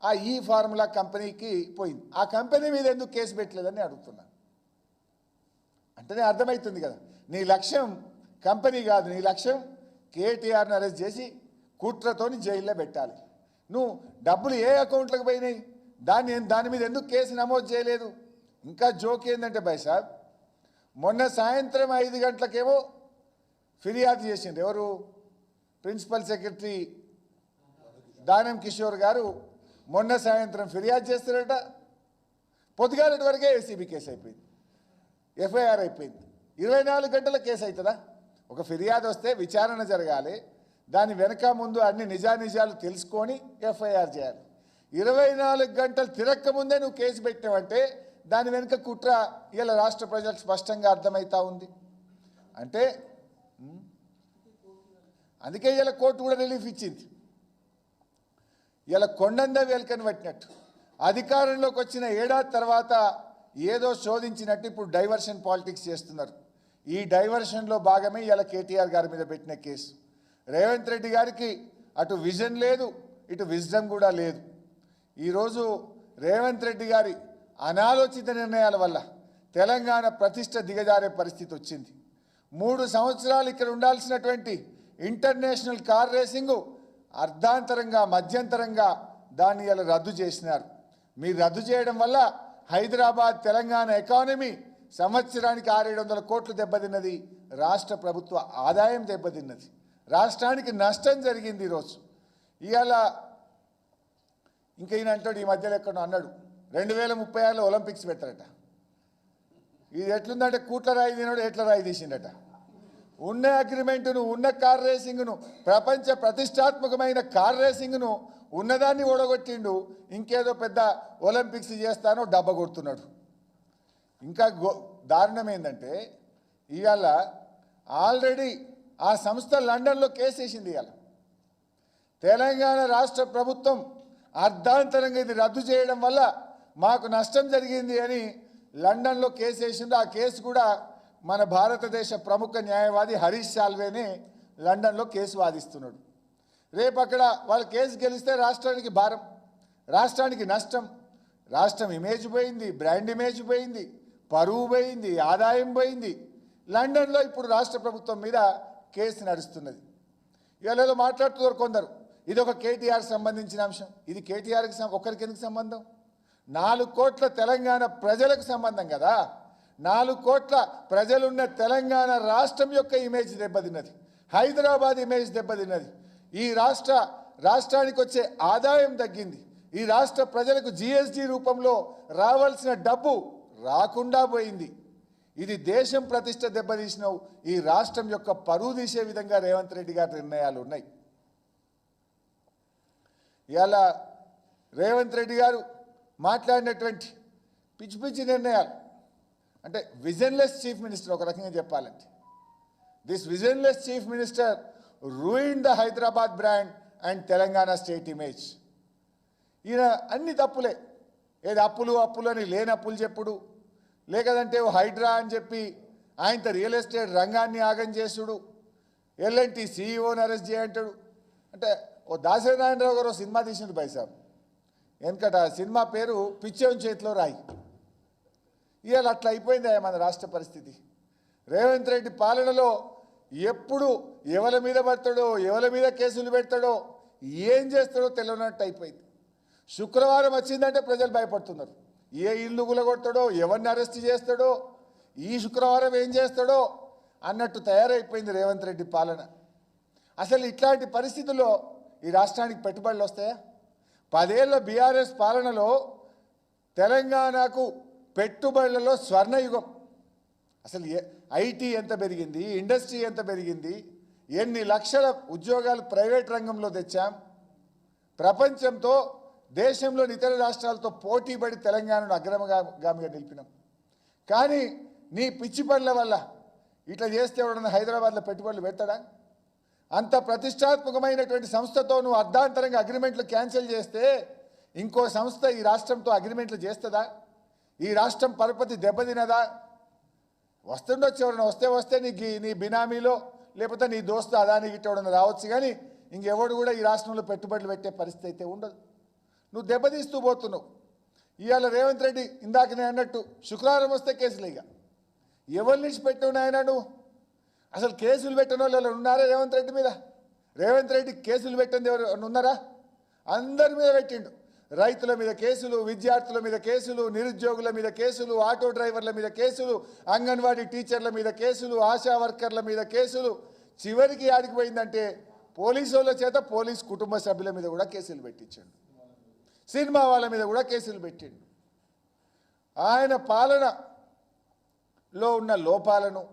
ఆ ఈ ఫార్ములా కంపెనీకి పోయింది. ఆ కంపెనీ మీద ఎందుకు కేసు పెట్టలేదని అడుగుతున్నాను. అంటేనే అర్థమవుతుంది కదా, నీ లక్ష్యం కంపెనీ కాదు, నీ లక్ష్యం కేటీఆర్ని అరెస్ట్ చేసి కుట్రతోని జైల్లో పెట్టాలి. నువ్వు డబ్బులు ఏ అకౌంట్లకు పోయినాయి, దాని మీద ఎందుకు కేసు నమోదు చేయలేదు? ఇంకా జోక్ ఏంటంటే బైసాబ్, మొన్న సాయంత్రం 5 గంటలకేమో ఫిర్యాదు చేసిండ్రు. ఎవరు? ప్రిన్సిపల్ సెక్రటరీ దానం కిషోర్ గారు మొన్న సాయంత్రం ఫిర్యాదు చేస్తారట. పొద్దుగాలటి వరకే ఏసీబీ కేసు అయిపోయింది, ఎఫ్ఐఆర్ అయిపోయింది. 24 గంటల కేసు అవుతుందా? ఒక ఫిర్యాదు వస్తే విచారణ జరగాలి, దాని వెనక ముందు అన్ని నిజానిజాలు తెలుసుకొని ఎఫ్ఐఆర్ చేయాలి. 24 గంటలు తిరక్క ముందే నువ్వు కేసు పెట్టినావంటే దాని వెనుక కుట్ర ఇలా రాష్ట్ర ప్రజలకు స్పష్టంగా అర్థమవుతా ఉంది. అంటే అందుకే ఇలా కోర్టు కూడా రిలీఫ్ ఇచ్చింది. ఇలా కొండంద వేల్కని పట్టినట్టు అధికారంలోకి వచ్చిన ఏడాది తర్వాత ఏదో శోధించినట్టు ఇప్పుడు డైవర్షన్ పాలిటిక్స్ చేస్తున్నారు. ఈ డైవర్షన్లో భాగమే ఇలా కేటీఆర్ గారి మీద పెట్టిన కేసు. రేవంత్ రెడ్డి గారికి అటు విజన్ లేదు, ఇటు విజ్డమ్ కూడా లేదు. ఈరోజు రేవంత్ రెడ్డి గారి అనాలోచిత నిర్ణయాల వల్ల తెలంగాణ ప్రతిష్ట దిగజారే పరిస్థితి వచ్చింది. 3 సంవత్సరాలు ఇక్కడ ఉండాల్సినటువంటి ఇంటర్నేషనల్ కార్ రేసింగు అర్ధాంతరంగా మధ్యంతరంగా దాన్ని ఇలా రద్దు చేసినారు. మీరు రద్దు చేయడం వల్ల హైదరాబాద్ తెలంగాణ ఎకానమీ సంవత్సరానికి 600-700 కోట్లు దెబ్బతిన్నది. రాష్ట్ర ప్రభుత్వ ఆదాయం దెబ్బతిన్నది. రాష్ట్రానికి నష్టం జరిగింది. ఈరోజు ఇవాళ ఇంకా ఈయన అంటాడు, ఈ మధ్యలో ఎక్కడో అన్నాడు 2036లో ఒలింపిక్స్ పెడతారట. ఇది ఎట్లుందంటే కూట్ల రాయి తినడు ఎట్ల రాయి తీసిండట. ఉన్న అగ్రిమెంటును, ఉన్న కార్ రేసింగ్ను, ప్రపంచ ప్రతిష్టాత్మకమైన కార్ రేసింగ్ను ఉన్నదాన్ని ఓడగొట్టిండు. ఇంకేదో పెద్ద ఒలింపిక్స్ చేస్తానో డబ్బా కొడుతున్నాడు. ఇంకా దారుణం ఏంటంటే ఇవాళ ఆల్రెడీ ఆ సంస్థ లండన్లో కేసు వేసింది. ఇవాళ తెలంగాణ రాష్ట్ర ప్రభుత్వం అర్ధాంతరంగా ఇది రద్దు చేయడం వల్ల మాకు నష్టం జరిగింది అని లండన్లో కేసు వేసింది. ఆ కేసు కూడా మన భారతదేశ ప్రముఖ న్యాయవాది హరీష్ సాల్వేనే లండన్లో కేసు వాదిస్తున్నాడు. రేపు అక్కడ వాళ్ళ కేసు గెలిస్తే రాష్ట్రానికి భారం, రాష్ట్రానికి నష్టం. రాష్ట్రం ఇమేజ్ పోయింది, బ్రాండ్ ఇమేజ్ పోయింది, పరువు పోయింది, ఆదాయం పోయింది. లండన్లో ఇప్పుడు రాష్ట్ర ప్రభుత్వం మీద కేసు నడుస్తున్నది. ఇవాళ ఏదో మాట్లాడుతున్నారు కొందరు, ఇది ఒక కేటీఆర్ సంబంధించిన అంశం. ఇది కేటీఆర్కి ఒక్కరికి ఎందుకు సంబంధం? 4 కోట్ల తెలంగాణ ప్రజలకు సంబంధం కదా. 4 కోట్ల ప్రజలున్న తెలంగాణ రాష్ట్రం యొక్క ఇమేజ్ దెబ్బతిన్నది, హైదరాబాద్ ఇమేజ్ దెబ్బతిన్నది. ఈ రాష్ట్రానికి వచ్చే ఆదాయం తగ్గింది. ఈ రాష్ట్ర ప్రజలకు జిఎస్టి రూపంలో రావాల్సిన డబ్బు రాకుండా పోయింది. ఇది దేశం ప్రతిష్ట దెబ్బతీసిన ఈ రాష్ట్రం యొక్క పరువు తీసే విధంగా రేవంత్ రెడ్డి గారి నిర్ణయాలు ఉన్నాయి. ఇవాళ రేవంత్ రెడ్డి గారు మాట్లాడినటువంటి పిచ్చి పిచ్చి నిర్ణయాలు అంటే విజన్లెస్ చీఫ్ మినిస్టర్. ఒక రకంగా చెప్పాలంటే this visionless chief minister ruin the Hyderabad brand and Telangana state image. ఈయన అన్ని తప్పులే. ఏది అప్పులు అని లేని అప్పులు చెప్పుడు, లేకదంటే హైడ్రా అని చెప్పి ఆయనతో రియల్ ఎస్టేట్ రంగాన్ని ఆగం చేసుడు, ఎల్ఎన్టీ సీఈఓని అరెస్ట్ చేయంటాడు. అంటే ఓ దాసనారాయణరావు గారు సినిమా తీసిండు పైసాబ్. ఎందుకట సినిమా పేరు పిచ్చోని చేతిలో రాయి. ఇవాళ అట్లా అయిపోయింది మన రాష్ట్ర పరిస్థితి. రేవంత్ రెడ్డి పాలనలో ఎప్పుడు ఎవరి మీద పడతాడో, ఎవరి మీద కేసులు పెడతాడో, ఏం చేస్తాడో తెలియనట్టు అయిపోయింది. శుక్రవారం వచ్చిందంటే ప్రజలు భయపడుతున్నారు. ఏ ఇల్లు గులగొడతాడో, ఎవరిని అరెస్ట్ చేస్తాడో, ఈ శుక్రవారం ఏం చేస్తాడో అన్నట్టు తయారైపోయింది రేవంత్ రెడ్డి పాలన. అసలు ఇట్లాంటి పరిస్థితుల్లో ఈ రాష్ట్రానికి పెట్టుబడులు వస్తాయా? 10 ఏళ్ల బీఆర్ఎస్ పాలనలో తెలంగాణకు పెట్టుబడులలో స్వర్ణయుగం. అసలు ఐటీ ఎంత పెరిగింది, ఇండస్ట్రీ ఎంత పెరిగింది, ఎన్ని లక్షల ఉద్యోగాలు ప్రైవేట్ రంగంలో తెచ్చాం. ప్రపంచంతో, దేశంలోని ఇతర రాష్ట్రాలతో పోటీపడి తెలంగాణను అగ్రగామిగా నిలిపినాం. కానీ నీ పిచ్చి పనుల వల్ల ఇట్లా చేస్తే ఎవడన్నా హైదరాబాద్లో పెట్టుబడులు పెడతాడా? అంత ప్రతిష్టాత్మకమైనటువంటి సంస్థతో నువ్వు అర్ధాంతరంగా అగ్రిమెంట్లు క్యాన్సిల్ చేస్తే ఇంకో సంస్థ ఈ రాష్ట్రంతో అగ్రిమెంట్లు చేస్తుందా? ఈ రాష్ట్రం పరపతి దెబ్బతినదా? వస్తుండొచ్చు, ఎవరైనా వస్తే నీ బినామీలో లేకపోతే నీ దోస్తు అదాని గిట్ట ఎవడన్నా రావచ్చు. కానీ ఇంకెవడు కూడా ఈ రాష్ట్రంలో పెట్టుబడులు పెట్టే పరిస్థితి అయితే ఉండదు. నువ్వు దెబ్బతీస్తూ పోతున్నావు. ఇవాళ రేవంత్ రెడ్డి ఇందాక నేను అన్నట్టు శుక్రవారం వస్తే కేసులు. ఇక ఎవరి నుంచి పెట్టినాయన నువ్వు? అసలు కేసులు పెట్టిన వాళ్ళు ఉన్నారా రేవంత్ రెడ్డి మీద? రేవంత్ రెడ్డి కేసులు పెట్టింది ఎవరు ఉన్నారా? అందరి మీద పెట్టిండు. రైతుల మీద కేసులు, విద్యార్థుల మీద కేసులు, నిరుద్యోగుల మీద కేసులు, ఆటో డ్రైవర్ల మీద కేసులు, అంగన్వాడీ టీచర్ల మీద కేసులు, ఆశా వర్కర్ల మీద కేసులు. చివరికి ఆడికి పోయిందంటే పోలీసు వాళ్ళ చేత పోలీస్ కుటుంబ సభ్యుల మీద కూడా కేసులు పెట్టించాడు. సినిమా వాళ్ళ మీద కూడా కేసులు పెట్టిండు. ఆయన పాలనలో ఉన్న లోపాలను,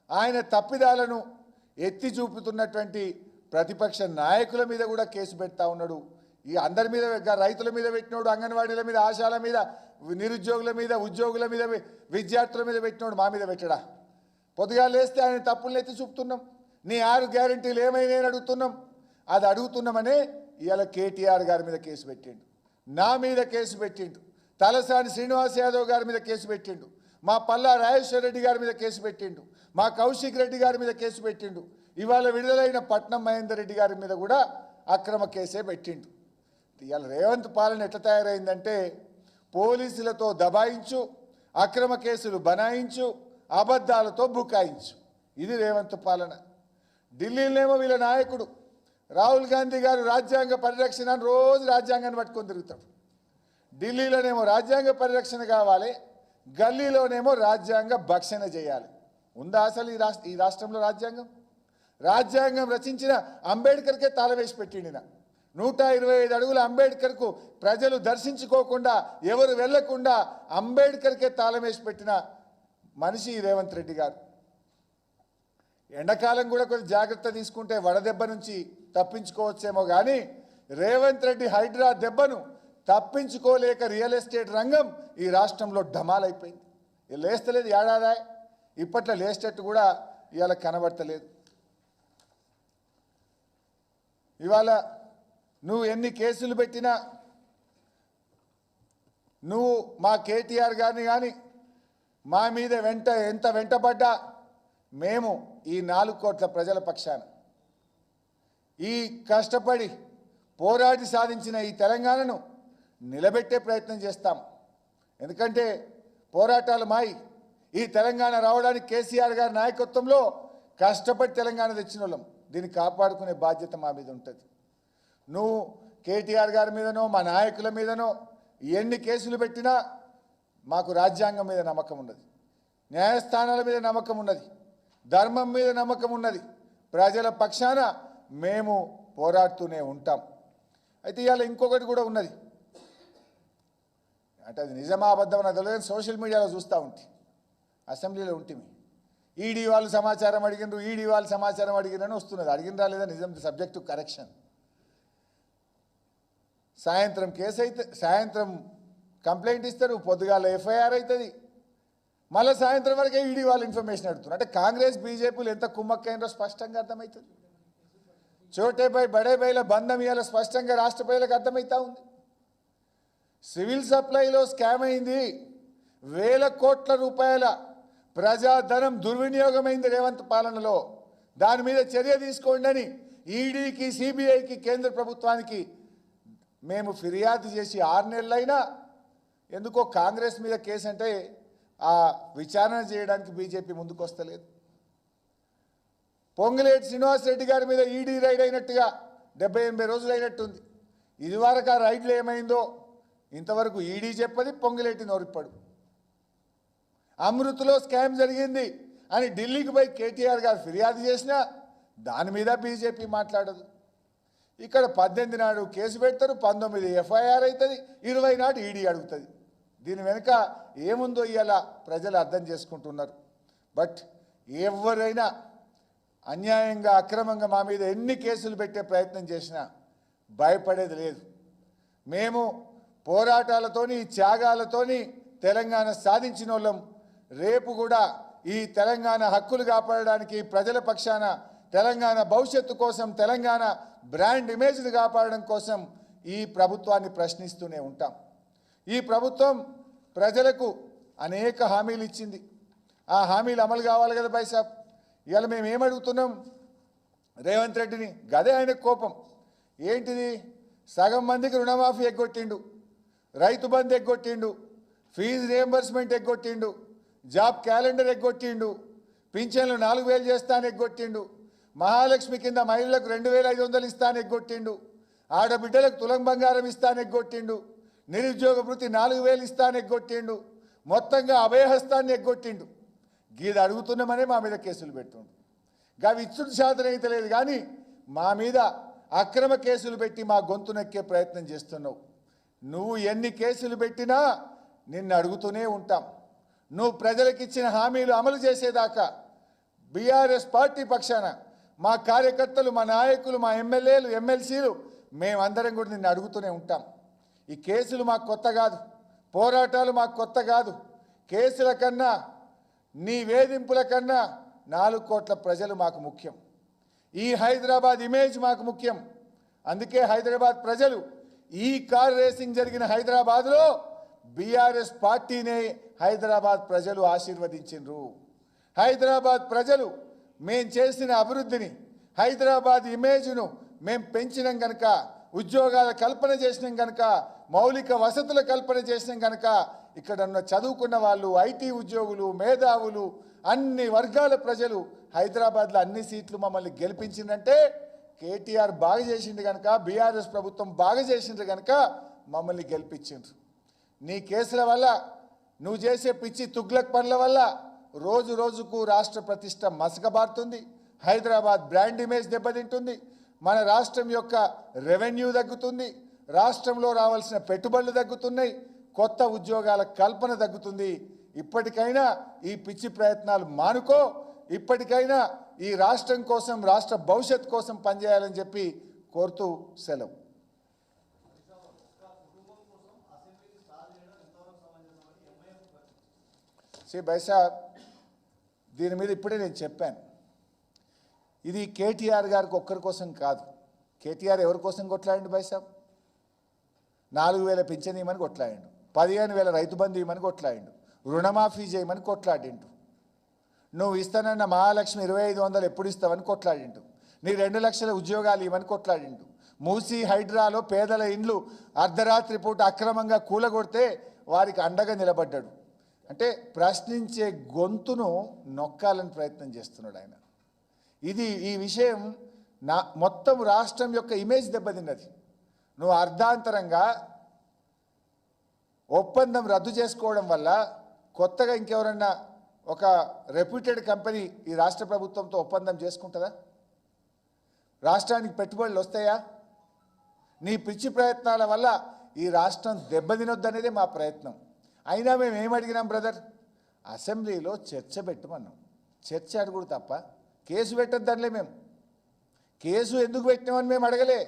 ఆయన తప్పిదాలను ఎత్తి చూపుతున్నటువంటి ప్రతిపక్ష నాయకుల మీద కూడా కేసు పెడతా ఉన్నాడు. ఈ అందరి మీద, రైతుల మీద పెట్టినోడు, అంగన్వాడీల మీద, ఆశాల మీద, నిరుద్యోగుల మీద, ఉద్యోగుల మీద, విద్యార్థుల మీద పెట్టినోడు మా మీద పెట్టడా? పొద్దుగా లేస్తే ఆయన తప్పులను ఎత్తి చూపుతున్నాం. నీ 6 గ్యారెంటీలు ఏమైనా అడుగుతున్నాం. అది అడుగుతున్నామనే ఇవాళ కేటీఆర్ గారి మీద కేసు పెట్టిండు, నా మీద కేసు పెట్టిండు, తలసాని శ్రీనివాస్ యాదవ్ గారి మీద కేసు పెట్టిండు, మా పల్లా రాజేశ్వర రెడ్డి గారి మీద కేసు పెట్టిండు, మా కౌశిక్ రెడ్డి గారి మీద కేసు పెట్టిండు, ఇవాళ విడుదలైన పట్నం మహేందర్ రెడ్డి గారి మీద కూడా అక్రమ కేసే పెట్టిండు. ఇవాళ రేవంత్ పాలన ఎట్లా తయారైందంటే పోలీసులతో దబాయించు, అక్రమ కేసులు బనాయించు, అబద్ధాలతో బుకాయించు. ఇది రేవంత్ పాలన. ఢిల్లీలోనేమో వీళ్ళ నాయకుడు రాహుల్ గాంధీ గారు రాజ్యాంగ పరిరక్షణ అని రోజు రాజ్యాంగాన్ని పట్టుకొని తిరుగుతాడు. ఢిల్లీలోనేమో రాజ్యాంగ పరిరక్షణ కావాలి, గల్లీలోనేమో రాజ్యాంగ భక్షణ చేయాలి. ఉందా అసలు ఈ రాష్ట్రంలో రాజ్యాంగం? రాజ్యాంగం రచించిన అంబేద్కర్కే తాళవేసి పెట్టిండిన 125 అడుగుల అంబేద్కర్కు ప్రజలు దర్శించుకోకుండా ఎవరు వెళ్లకుండా అంబేద్కర్కే తాళవేసి పెట్టిన మనిషి రేవంత్ రెడ్డి గారు. ఎండాకాలం కూడా కొంచెం జాగ్రత్త తీసుకుంటే వడదెబ్బ నుంచి తప్పించుకోవచ్చేమో కానీ రేవంత్ రెడ్డి హైడ్రా దెబ్బను తప్పించుకోలేక రియల్ ఎస్టేట్ రంగం ఈ రాష్ట్రంలో ఢమాలైపోయింది. లేస్తలేదు ఏడాదా, ఇప్పట్లో లేస్టేట్ కూడా ఇవాళ కనబడతలేదు. ఇవాళ నువ్వు ఎన్ని కేసులు పెట్టినా, నువ్వు మా కేటీఆర్ గారిని కానీ మా మీద ఎంత వెంటబడ్డా మేము ఈ 4 కోట్ల ప్రజల పక్షాన ఈ కష్టపడి పోరాడి సాధించిన ఈ తెలంగాణను నిలబెట్టే ప్రయత్నం చేస్తాం. ఎందుకంటే పోరాటాలు మాయి. ఈ తెలంగాణ రావడానికి కేసీఆర్ గారి నాయకత్వంలో కష్టపడి తెలంగాణ తెచ్చిన వాళ్ళం. దీన్ని కాపాడుకునే బాధ్యత మా మీద ఉంటుంది. నువ్వు కేటీఆర్ గారి మీదనో మా నాయకుల మీదనో ఎన్ని కేసులు పెట్టినా మాకు రాజ్యాంగం మీద నమ్మకం ఉన్నది, న్యాయస్థానాల మీద నమ్మకం ఉన్నది, ధర్మం మీద నమ్మకం ఉన్నది. ప్రజల పక్షాన మేము పోరాడుతూనే ఉంటాం. అయితే ఇవాళ ఇంకొకటి కూడా ఉన్నది. అంటే అది నిజమా అబద్ధం నాకు తెలియదు, సోషల్ మీడియాలో చూస్తూ ఉంటే అసెంబ్లీలో ఉంటుంది. ఈడీ వాళ్ళు సమాచారం అడిగినరు, ఈడీ వాళ్ళు సమాచారం అడిగినని వస్తున్నది. అడిగినరా లేదా నిజం సబ్జెక్టు కరెక్షన్. సాయంత్రం కేసు అయితే సాయంత్రం కంప్లైంట్ ఇస్తారు, పొద్దుగాల ఎఫ్ఐఆర్ అవుతుంది, మళ్ళీ సాయంత్రం వరకే ఈడీ వాళ్ళు ఇన్ఫర్మేషన్ అడుగుతున్నారు. అంటే కాంగ్రెస్ బీజేపీలు ఎంత కుమ్మక్కైనరో స్పష్టంగా అర్థమవుతుంది. చోటే బై బడే బైల బంధం ఇవాళ స్పష్టంగా రాష్ట్ర ప్రజలకు అర్థమవుతా ఉంది. సివిల్ సప్లైలో స్కామ్ అయింది, 1000 కోట్ల రూపాయల ప్రజాధనం దుర్వినియోగమైంది రేవంత్ పాలనలో. దాని మీద చర్య తీసుకోండి అని ఈడీకి, సిబిఐకి, కేంద్ర ప్రభుత్వానికి మేము ఫిర్యాదు చేసి 6 నెలలైనా ఎందుకో కాంగ్రెస్ మీద కేసు అంటే ఆ విచారణ చేయడానికి బీజేపీ ముందుకు వస్తలేదు. పొంగులేటి శ్రీనివాసరెడ్డి గారి మీద ఈడీ రైడ్ అయినట్టుగా 70-80 రోజులు అయినట్టుంది. ఇదివరకు ఆ రైడ్లో ఏమైందో ఇంతవరకు ఈడీ చెప్పది, పొంగులేటి నోరిప్పడు. అమృత్లో స్కామ్ జరిగింది అని ఢిల్లీకి పోయి కేటీఆర్ గారు ఫిర్యాదు చేసినా దాని మీద బీజేపీ మాట్లాడదు. ఇక్కడ 18 నాడు కేసు పెడతారు, 19 ఎఫ్ఐఆర్ అవుతుంది, 20 నాడు ఈడీ అడుగుతుంది. దీని వెనుక ఏముందో ఇవాళ ప్రజలు అర్థం చేసుకుంటున్నారు. బట్ ఎవరైనా అన్యాయంగా అక్రమంగా మా మీద ఎన్ని కేసులు పెట్టే ప్రయత్నం చేసినా భయపడేది లేదు. మేము పోరాటాలతోని, త్యాగాలతోని తెలంగాణ సాధించిన వాళ్ళం. రేపు కూడా ఈ తెలంగాణ హక్కులు కాపాడడానికి ప్రజల పక్షాన, తెలంగాణ భవిష్యత్తు కోసం, తెలంగాణ బ్రాండ్ ఇమేజ్ని కాపాడడం కోసం ఈ ప్రభుత్వాన్ని ప్రశ్నిస్తూనే ఉంటాం. ఈ ప్రభుత్వం ప్రజలకు అనేక హామీలు ఇచ్చింది. ఆ హామీలు అమలు కావాలి కదా బైసాబ్. ఇవాళ మేము ఏమడుగుతున్నాం రేవంత్ రెడ్డిని? గదే ఆయన కోపం. ఏంటిది? సగం మందికి రుణమాఫీ ఎగ్గొట్టిండు, Rythu Bandhu ఎగ్గొట్టిండు, fee reimbursement ఎగ్గొట్టిండు, job calendar ఎగ్గొట్టిండు, పింఛన్లు 4000 చేస్తాను ఎగ్గొట్టిండు, మహాలక్ష్మి కింద మహిళలకు 2500 ఇస్తాను ఎగ్గొట్టిండు, ఆడబిడ్డలకు తులం బంగారం ఇస్తాను ఎగ్గొట్టిండు, నిరుద్యోగ వృత్తి 4000 ఇస్తాను ఎగ్గొట్టిండు, మొత్తంగా అభయహస్తాన్ని ఎగ్గొట్టిండు. గీది అడుగుతున్నామనే మా మీద కేసులు పెడుతుండు. అవి ఇచ్చుడు శాతం అయితే లేదు కానీ మా మీద అక్రమ కేసులు పెట్టి మా గొంతు నొక్కే ప్రయత్నం చేస్తున్నావు. నువ్వు ఎన్ని కేసులు పెట్టినా నిన్ను అడుగుతూనే ఉంటాం. నువ్వు ప్రజలకు ఇచ్చిన హామీలు అమలు చేసేదాకా బీఆర్ఎస్ పార్టీ పక్షాన మా కార్యకర్తలు, మా నాయకులు, మా ఎమ్మెల్యేలు, ఎమ్మెల్సీలు మేమందరం కూడా నిన్ను అడుగుతూనే ఉంటాం. ఈ కేసులు మాకు కొత్త కాదు, పోరాటాలు మాకు కొత్త కాదు. కేసుల కన్నా, నీ వేధింపుల కన్నా 4 కోట్ల ప్రజలు మాకు ముఖ్యం. ఈ హైదరాబాద్ ఇమేజ్ మాకు ముఖ్యం. అందుకే హైదరాబాద్ ప్రజలు ఈ కార్ రేసింగ్ జరిగిన హైదరాబాద్లో బీఆర్ఎస్ పార్టీనే హైదరాబాద్ ప్రజలు ఆశీర్వదించిండ్రు. హైదరాబాద్ ప్రజలు మేం చేసిన అభివృద్ధిని, హైదరాబాద్ ఇమేజ్ను మేం పెంచినాం కనుక, ఉద్యోగాల కల్పన చేసినాం కనుక, మౌలిక వసతుల కల్పన చేసినాం కనుక ఇక్కడ ఉన్న చదువుకున్న వాళ్ళు, ఐటీ ఉద్యోగులు, మేధావులు, అన్ని వర్గాల ప్రజలు హైదరాబాద్లో అన్ని సీట్లు మమ్మల్ని గెలిపించిందంటే కేటీఆర్ బాగా చేసిండు కనుక, బీఆర్ఎస్ ప్రభుత్వం బాగా చేసిండ్రు కనుక మమ్మల్ని గెలిపించిండ్రు. నీ కేసుల వల్ల, నువ్వు చేసే పిచ్చి తుగ్లక్ పనుల వల్ల రోజు రోజుకు రాష్ట్ర ప్రతిష్ట మసకబారుతుంది. హైదరాబాద్ బ్రాండ్ ఇమేజ్ దెబ్బతింటుంది. మన రాష్ట్రం యొక్క రెవెన్యూ తగ్గుతుంది. రాష్ట్రంలో రావాల్సిన పెట్టుబడులు తగ్గుతున్నాయి. కొత్త ఉద్యోగాల కల్పన తగ్గుతుంది. ఇప్పటికైనా ఈ పిచ్చి ప్రయత్నాలు మానుకో. ఇప్పటికైనా ఈ రాష్ట్రం కోసం, రాష్ట్ర భవిష్యత్ కోసం పనిచేయాలని చెప్పి కోరుతూ సెలవు. బైసాబ్, దీని మీద ఇప్పుడే నేను చెప్పాను. ఇది కేటీఆర్ గారికి ఒక్కరి కోసం కాదు. కేటీఆర్ ఎవరి కోసం కొట్లాడండి బైసాబ్? 4,000 పింఛన్ ఇవ్వమని కొట్లాడిండు, 15,000 రైతు బంధు ఇవ్వమని కొట్లాడిండు, రుణమాఫీ చేయమని కొట్లాడిండు. నువ్వు ఇస్తానన్న మహాలక్ష్మి 2,500 ఎప్పుడు ఇస్తావని కొట్లాడిండు. నీ 2 లక్షల ఉద్యోగాలు ఇవ్వమని కొట్లాడిండు. మూసీ హైడ్రాలో పేదల ఇండ్లు అర్ధరాత్రి పూట అక్రమంగా కూలగొడితే వారికి అండగా నిలబడ్డాడు. అంటే ప్రశ్నించే గొంతును నొక్కాలని ప్రయత్నం చేస్తున్నాడు ఆయన. ఈ విషయం మొత్తం రాష్ట్రం యొక్క ఇమేజ్ దెబ్బతిన్నది. నువ్వు అర్ధాంతరంగా ఒప్పందం రద్దు చేసుకోవడం వల్ల కొత్తగా ఇంకెవరన్నా ఒక రెప్యూటెడ్ కంపెనీ ఈ రాష్ట్ర ప్రభుత్వంతో ఒప్పందం చేసుకుంటుందా? రాష్ట్రానికి పెట్టుబడులు వస్తాయా? నీ పిచ్చి ప్రయత్నాల వల్ల ఈ రాష్ట్రం దెబ్బతినొద్దనేదే మా ప్రయత్నం. అయినా మేము ఏమడిగినాం బ్రదర్? అసెంబ్లీలో చర్చ పెట్టమన్నాం. చర్చ అడుగుడు తప్ప కేసు పెట్టొద్దనిలే. మేము కేసు ఎందుకు పెట్టినామని మేము అడగలే.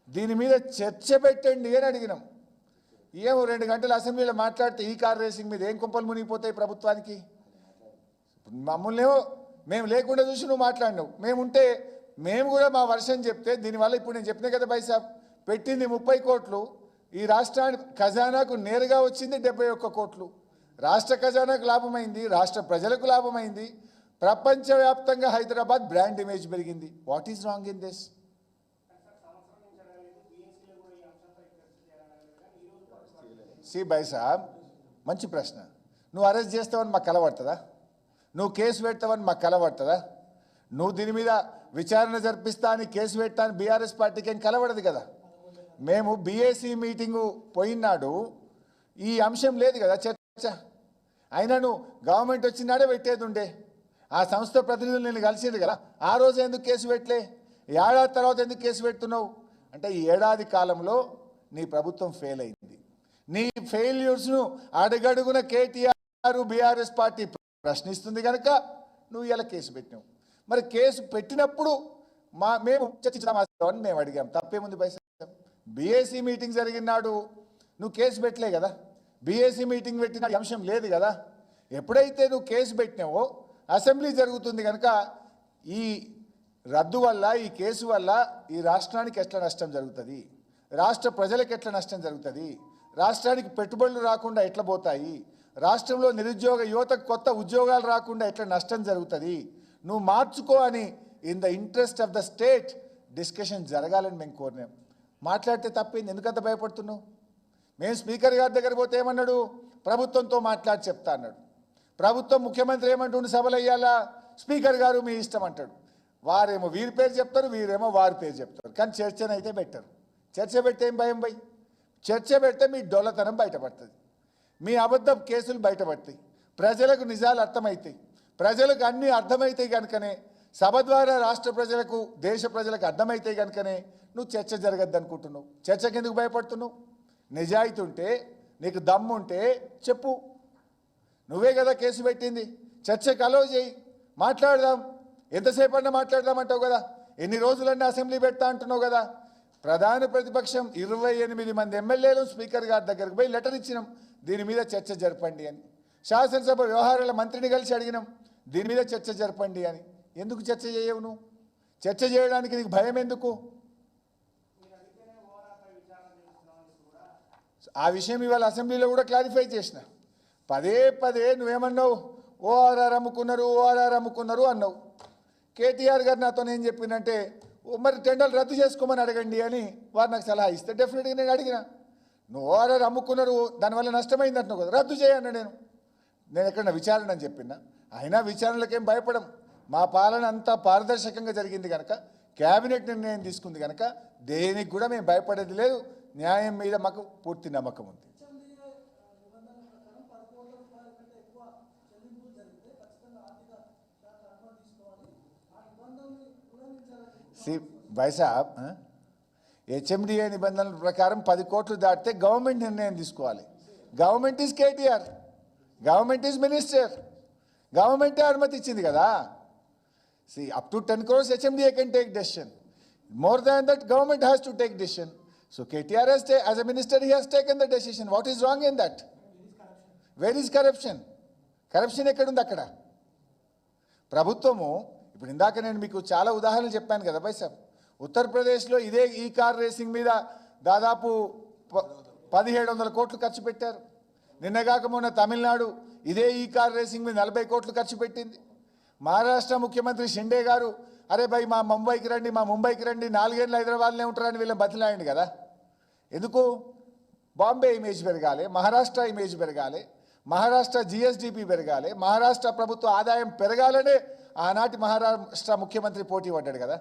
దీని మీద చర్చ పెట్టండి అని అడిగినాం. ఏమో 2 గంటలు అసెంబ్లీలో మాట్లాడితే ఈ కార్ రేసింగ్ మీద ఏం కుంపలు మునిగిపోతాయి ప్రభుత్వానికి? మమ్మల్నేమో మేము లేకుండా చూసి నువ్వు మాట్లాడినావు. మేముంటే మేము కూడా మా వర్షం చెప్తే దీనివల్ల ఇప్పుడు నేను చెప్పినా కదా బైసాబ్, పెట్టింది 30 కోట్లు, ఈ రాష్ట్రానికి ఖజానాకు నేరుగా వచ్చింది 71 కోట్లు. రాష్ట్ర ఖజానాకు లాభమైంది, రాష్ట్ర ప్రజలకు లాభమైంది, ప్రపంచవ్యాప్తంగా హైదరాబాద్ బ్రాండ్ ఇమేజ్ పెరిగింది. What is wrong in this? బైసాబ్, మంచి ప్రశ్న. నువ్వు అరెస్ట్ చేస్తావని మాకు కలబడుతుందా? నువ్వు కేసు పెడతావని మాకు కలబడుతుందా? నువ్వు దీని మీద విచారణ జరిపిస్తా అని కేసు పెట్టా అని బీఆర్ఎస్ పార్టీకి ఏం కలబడదు కదా. మేము బీఏసీ మీటింగు పోయినాడు ఈ అంశం లేదు కదా చర్చ. అయినా నువ్వు గవర్నమెంట్ వచ్చినాడే పెట్టేది ఉండే. ఆ సంస్థ ప్రతినిధులు నేను కలిసింది కదా, ఆ రోజు ఎందుకు కేసు పెట్టలే? ఏడాది తర్వాత ఎందుకు కేసు పెడుతున్నావు? అంటే ఈ ఏడాది కాలంలో నీ ప్రభుత్వం ఫెయిల్ అయింది. నీ ఫెయిల్యూర్స్ను అడుగడుగున కేటీఆర్ బీఆర్ఎస్ పార్టీ ప్రశ్నిస్తుంది కనుక నువ్వు ఇలా కేసు పెట్టినావు. మరి కేసు పెట్టినప్పుడు మేము చర్చించడం మేము అడిగాం. తప్పేముంది పైసా? బీఏసీ మీటింగ్ జరిగినాడు నువ్వు కేసు పెట్టలే కదా. బీఏసీ మీటింగ్ పెట్టిన అంశం లేదు కదా. ఎప్పుడైతే నువ్వు కేసు పెట్టినావో అసెంబ్లీ జరుగుతుంది కనుక ఈ రద్దు వల్ల, ఈ కేసు వల్ల ఈ రాష్ట్రానికి ఎట్లా నష్టం జరుగుతుంది, రాష్ట్ర ప్రజలకు ఎట్లా నష్టం జరుగుతుంది, రాష్ట్రానికి పెట్టుబడులు రాకుండా ఎట్లా పోతాయి, రాష్ట్రంలో నిరుద్యోగ యువతకు కొత్త ఉద్యోగాలు రాకుండా ఎట్లా నష్టం జరుగుతుంది, నువ్వు మార్చుకో అని in the interest of the state discussion జరగాలని మేము కోరినాం. మాట్లాడితే తప్పింది, ఎందుకంత భయపడుతున్నావు? మేము స్పీకర్ గారి దగ్గర పోతే ఏమన్నాడు? ప్రభుత్వంతో మాట్లాడి చెప్తా అన్నాడు. ప్రభుత్వం ముఖ్యమంత్రి ఏమంటుండు? సభలు అయ్యాలా? స్పీకర్ గారు మీ ఇష్టం అంటాడు. వారేమో వీరి పేరు చెప్తారు, వీరేమో వారి పేరు చెప్తారు. కానీ చర్చనైతే పెట్టరు. చర్చ పెడితే ఏం భయం భయ్? చర్చ పెడితే మీ డొల్లతనం బయటపడుతుంది, మీ అబద్ధం కేసులు బయటపడతాయి, ప్రజలకు నిజాలు అర్థమవుతాయి. ప్రజలకు అన్నీ అర్థమవుతాయి కనుకనే, సభ ద్వారా రాష్ట్ర ప్రజలకు, దేశ ప్రజలకు అర్థమవుతాయి కనుకనే నువ్వు చర్చ జరగద్దు అనుకుంటున్నావు. చర్చకు ఎందుకు భయపడుతున్నావు? నిజాయితీ ఉంటే, నీకు దమ్ముంటే చెప్పు. నువ్వే కదా కేసు పెట్టింది. చర్చకు అలో చేయి, మాట్లాడదాం. ఎంతసేపు అన్నా మాట్లాడదామంటావు కదా. ఎన్ని రోజులన్నా అసెంబ్లీ పెడతా అంటున్నావు కదా. ప్రధాన ప్రతిపక్షం 28 మంది ఎమ్మెల్యేలు స్పీకర్ గారి దగ్గరకు పోయి లెటర్ ఇచ్చినాం, దీని మీద చర్చ జరపండి అని. శాసనసభ వ్యవహారాల మంత్రిని కలిసి అడిగినాం, దీని మీద చర్చ జరపండి అని. ఎందుకు చర్చ చేయవు నువ్వు? చర్చ చేయడానికి నీకు భయం ఎందుకు? ఆ విషయం ఇవాళ అసెంబ్లీలో కూడా క్లారిఫై చేసిన. పదే పదే నువ్వేమన్నావు, ఓఆర్ఆర్ అమ్ముకున్నారు అన్నావు. కేటీఆర్ గారు నాతో ఏం చెప్పిందంటే, మరి టెండర్లు రద్దు చేసుకోమని అడగండి అని వారు నాకు సలహా ఇస్తే డెఫినెట్గా నేను అడిగిన. నువ్వు ఓఆర్ఆర్ అమ్ముకున్నారు, దానివల్ల నష్టమైంది అంటున్నావు కదా, రద్దు చేయన్న. నేను ఎక్కడన్నా విచారణ అని చెప్పినా. అయినా విచారణలకేం భయపడం. మా పాలన అంతా పారదర్శకంగా జరిగింది కనుక, కేబినెట్ నిర్ణయం తీసుకుంది కనుక దేనికి కూడా మేము భయపడేది లేదు. న్యాయం మీద మాకు పూర్తి నమ్మకం ఉంది. భాయ్ సాబ్, హెచ్ఎండిఏ నిబంధనల ప్రకారం 10 కోట్లు దాటితే గవర్నమెంట్ నిర్ణయం తీసుకోవాలి. Government is KTR, government is minister, గవర్నమెంటే అనుమతి ఇచ్చింది కదా. Up to 10 crores HMDA can take decision. More than that, government has to take decision. So KTR has as a minister, he has taken the decision. What is wrong in that? Where is corruption? Corruption ఎక్కడుంది అక్కడ? ప్రభుత్వము ఇప్పుడు ఇందాక నేను మీకు చాలా ఉదాహరణలు చెప్పాను కదా భాయ్ సాబ్. ఉత్తరప్రదేశ్లో ఇదే ఈ కార్ రేసింగ్ మీద దాదాపు 1700 కోట్లు ఖర్చు పెట్టారు. నిన్నగాక మొన్న తమిళనాడు ఇదే ఈ కార్ రేసింగ్ మీద 40 కోట్లు ఖర్చు పెట్టింది. మహారాష్ట్ర ముఖ్యమంత్రి షిండే గారు, అరే భయ్ మా ముంబైకి రండి 4 ఏళ్ళు హైదరాబాద్లో ఉంటారని వీళ్ళని బతిలాయండి కదా. ఎందుకు? బాంబే ఇమేజ్ పెరగాలి, మహారాష్ట్ర ఇమేజ్ పెరగాలి, మహారాష్ట్ర జిఎస్డిపి పెరగాలి, మహారాష్ట్ర ప్రభుత్వ ఆదాయం పెరగాలనే ఆనాటి మహారాష్ట్ర ముఖ్యమంత్రి పోటీ పడ్డాడు కదా.